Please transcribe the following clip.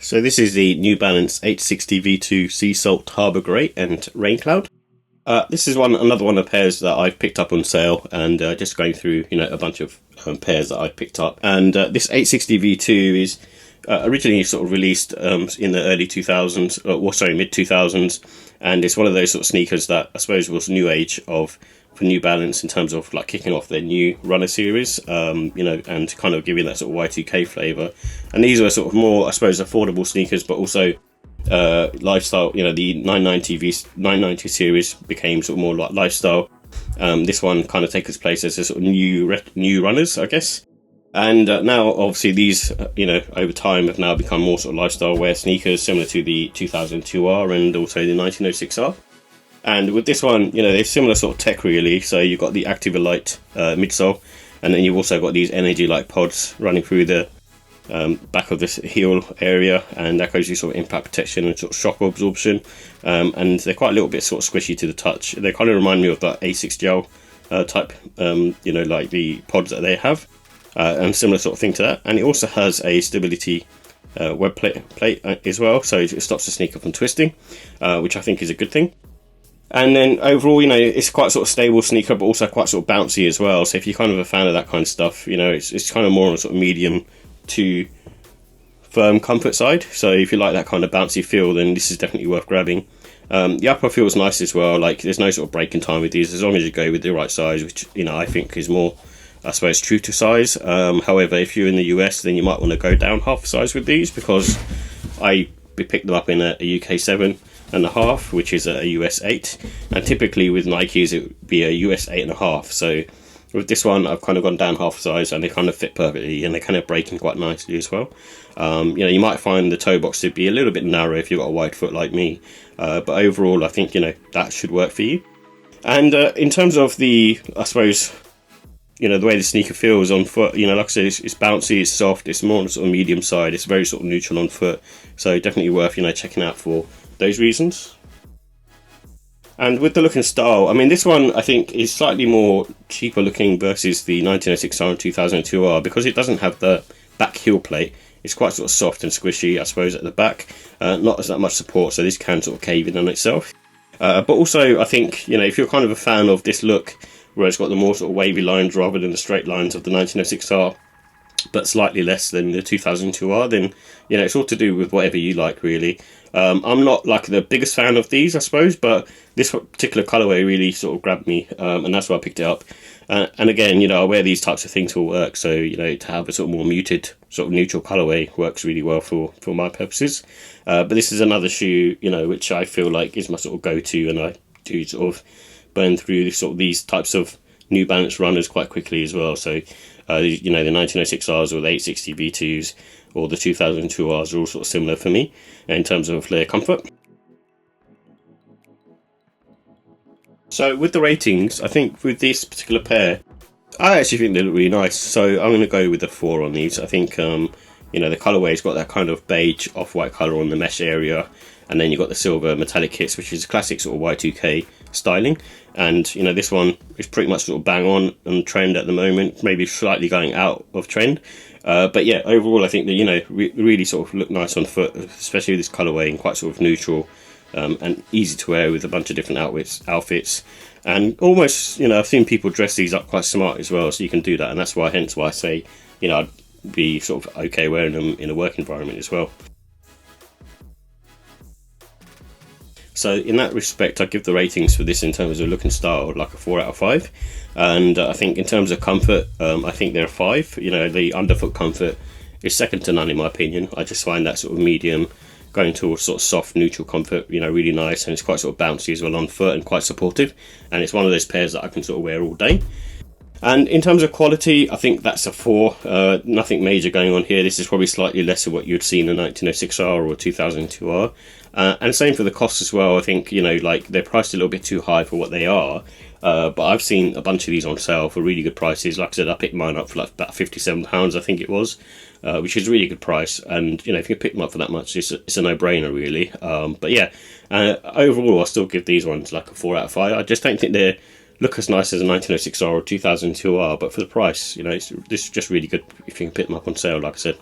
So this is the New Balance 860 V2 Sea Salt Harbour Grey and Raincloud. This is another one of the pairs that I've picked up on sale, and just going through a bunch of pairs that I picked up. And this 860 V2 is originally sort of released in the early 2000s, mid 2000s, and it's one of those sort of sneakers that I suppose was new age for New Balance in terms of like kicking off their new runner series, and kind of giving that sort of Y2K flavour. And these were sort of more, I suppose, affordable sneakers, but also lifestyle. The 990 series became sort of more like lifestyle. This one kind of takes its place as a sort of new runners, I guess. And now, obviously, these, over time have now become more sort of lifestyle wear sneakers, similar to the 2002R and also the 1906R. And with this one, they're similar sort of tech, really. So you've got the Acteva Lite midsole, and then you've also got these N-ergy like pods running through the back of this heel area, and that gives you sort of impact protection and sort of shock absorption. And they're quite a little bit sort of squishy to the touch. They kind of remind me of that A6 gel type, like the pods that they have. And similar sort of thing to that. And it also has a stability web plate as well, so it stops the sneaker from twisting, which I think is a good thing. And then overall, it's quite sort of stable sneaker, but also quite sort of bouncy as well. So if you're kind of a fan of that kind of stuff, it's kind of more on a sort of medium to firm comfort side. So if you like that kind of bouncy feel, then this is definitely worth grabbing. The upper feels nice as well. Like there's no sort of breaking time with these, as long as you go with the right size, which I think is more, I suppose, true to size. However, if you're in the US, then you might want to go down half size with these, because I picked them up in a UK 7.5, which is a US 8, and typically with Nikes it would be a US 8.5. So with this one, I've kind of gone down half size, and they kind of fit perfectly, and they kind of break in quite nicely as well. You might find the toe box to be a little bit narrow if you've got a wide foot like me, but overall I think that should work for you. And in terms of the, I suppose, the way the sneaker feels on foot, like I said, it's bouncy, it's soft, it's more on the sort of medium side, it's very sort of neutral on foot, so definitely worth checking out for those reasons. And with the look and style, I mean, this one I think is slightly more cheaper looking versus the 1906R and 2002R, because it doesn't have the back heel plate. It's quite sort of soft and squishy, I suppose, at the back, not as that much support, so this can sort of cave in on itself. But also, I think, if you're kind of a fan of this look, where it's got the more sort of wavy lines rather than the straight lines of the 1906R, but slightly less than the 2002R, then it's all to do with whatever you like, really. I'm not like the biggest fan of these, I suppose, but this particular colorway really sort of grabbed me, and that's why I picked it up. And again, I wear these types of things for work, so to have a sort of more muted, sort of neutral colorway works really well for my purposes. But this is another shoe, which I feel like is my sort of go-to, and I do sort of burn through these types of New Balance runners quite quickly as well. So the 1906Rs or the 860 V2s or the 2002Rs are all sort of similar for me in terms of flare comfort. So with the ratings, I think with this particular pair, I actually think they look really nice, so I'm going to go with a 4 on these. I think the colorway's got that kind of beige off-white color on the mesh area, and then you've got the silver metallic hits, which is classic sort of Y2K styling. And this one is pretty much sort of bang on trend at the moment, maybe slightly going out of trend. But yeah, overall I think that really sort of look nice on foot, especially with this colorway, and quite sort of neutral and easy to wear with a bunch of different outfits. And almost, I've seen people dress these up quite smart as well, so you can do that, and that's hence why I say, I'd be sort of okay wearing them in a work environment as well. So in that respect, I give the ratings for this in terms of look and style like a 4 out of 5. And I think in terms of comfort, I think they're a 5. The underfoot comfort is second to none in my opinion. I just find that sort of medium going towards sort of soft, neutral comfort, really nice, and it's quite sort of bouncy as well on foot and quite supportive. And it's one of those pairs that I can sort of wear all day. And in terms of quality, I think that's a 4. Nothing major going on here. This is probably slightly less of what you'd see in a 1906R or 2002R. And same for the cost as well. I think, like they're priced a little bit too high for what they are. But I've seen a bunch of these on sale for really good prices. Like I said, I picked mine up for like about £57, I think it was, which is a really good price. And, if you pick them up for that much, it's a no-brainer, really. But yeah, overall, I still give these ones like a 4 out of 5. I just don't think they look as nice as a 1906R or 2002R, but for the price, this is just really good if you can pick them up on sale, like I said.